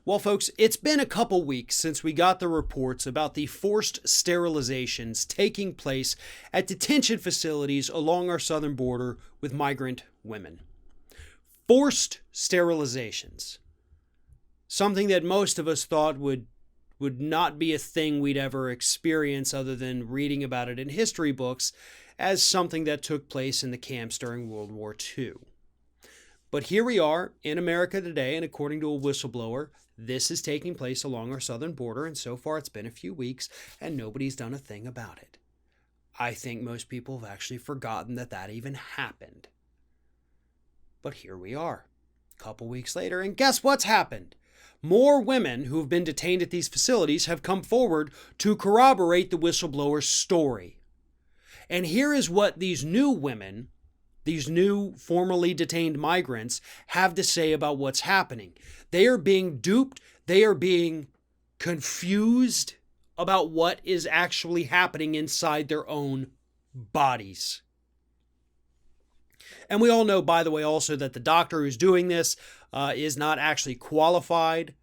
Well, folks, it's been a couple weeks since we got the reports about the forced sterilizations taking place at detention facilities along our southern border with migrant women. Forced sterilizations. Something that most of us thought would not be a thing we'd ever experience other than reading about it in history books as something that took place in the camps during World War II. But here we are in America today, and according to a whistleblower, this is taking place along our southern border, and so far it's been a few weeks, and nobody's done a thing about it. I think most people have actually forgotten that even happened. But here we are, a couple weeks later, and guess what's happened? More women who have been detained at these facilities have come forward to corroborate the whistleblower's story. And here is what these new women, these new formerly detained migrants, have to say about what's happening. They are being duped. They are being confused about what is actually happening inside their own bodies. And we all know, by the way, also that the doctor who's doing this is not actually qualified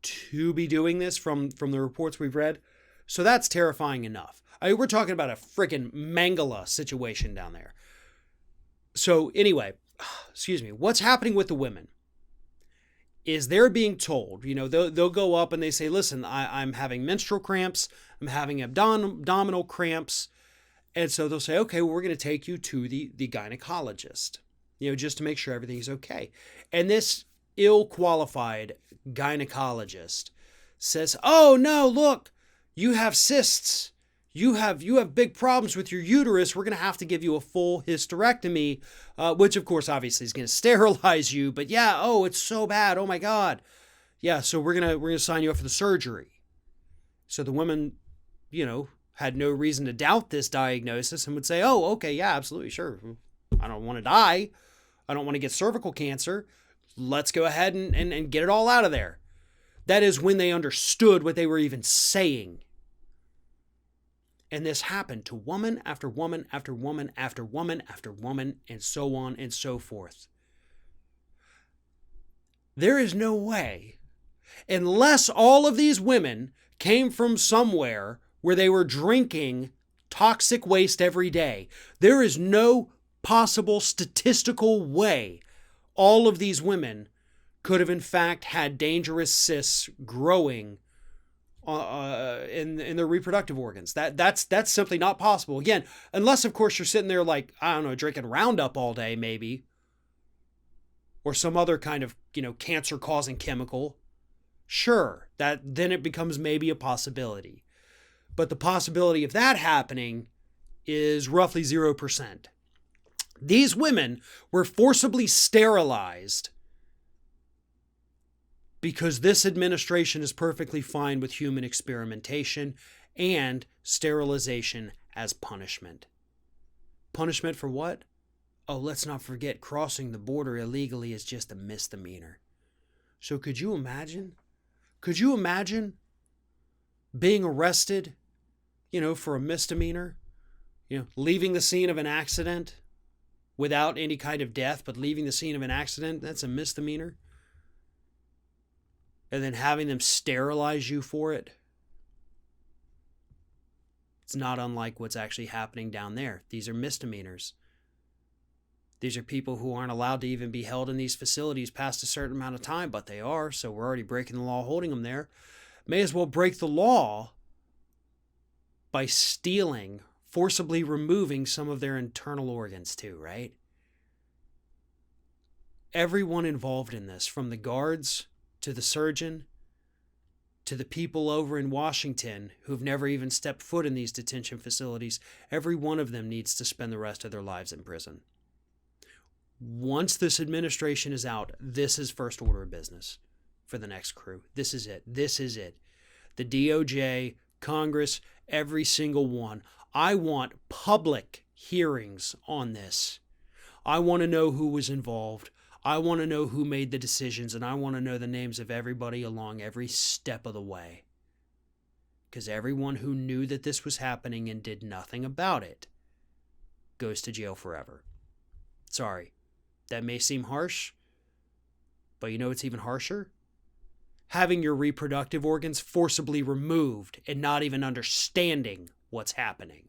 to be doing this from the reports we've read. So that's terrifying enough. I mean, we're talking about a freaking Mangala situation down there. So anyway, what's happening with the women is they're being told, they'll go up and they say, listen, I'm having menstrual cramps, I'm having abdominal cramps. And so they'll say, okay, well, we're going to take you to the gynecologist, just to make sure everything's okay. And this ill-qualified gynecologist says, oh, no, look, you have cysts. You have big problems with your uterus. We're going to have to give you a full hysterectomy, which, of course, obviously is going to sterilize you. But yeah, oh, it's so bad. Oh, my God. Yeah, so we're gonna sign you up for the surgery. So the woman, had no reason to doubt this diagnosis and would say, oh, okay, yeah, absolutely, sure. I don't want to die. I don't want to get cervical cancer. Let's go ahead and get it all out of there. That is when they understood what they were even saying. And this happened to woman after woman after woman after woman after woman, and so on and so forth. There is no way, unless all of these women came from somewhere where they were drinking toxic waste every day, there is no possible statistical way all of these women could have in fact had dangerous cysts growing in their reproductive organs. That's simply not possible. Again, unless of course you're sitting there like, I don't know, drinking Roundup all day maybe, or some other kind of, cancer causing chemical. Sure, then it becomes maybe a possibility. But the possibility of that happening is roughly 0%. These women were forcibly sterilized because this administration is perfectly fine with human experimentation and sterilization as punishment. Punishment for what? Oh, let's not forget, crossing the border illegally is just a misdemeanor. So could you imagine? Could you imagine being arrested, for a misdemeanor? Leaving the scene of an accident without any kind of death, but leaving the scene of an accident, that's a misdemeanor. And then having them sterilize you for it. It's not unlike what's actually happening down there. These are misdemeanors. These are people who aren't allowed to even be held in these facilities past a certain amount of time, but they are, so we're already breaking the law holding them there. May as well break the law by stealing, forcibly removing some of their internal organs too, right? Everyone involved in this, from the guards to the surgeon, to the people over in Washington who've never even stepped foot in these detention facilities, every one of them needs to spend the rest of their lives in prison. Once this administration is out, this is first order of business for the next crew. This is it. This is it. The DOJ, Congress, every single one. I want public hearings on this. I want to know who was involved. I want to know who made the decisions, and I want to know the names of everybody along every step of the way. Because everyone who knew that this was happening and did nothing about it goes to jail forever. Sorry, that may seem harsh, but you know what's even harsher? having your reproductive organs forcibly removed and not even understanding what's happening.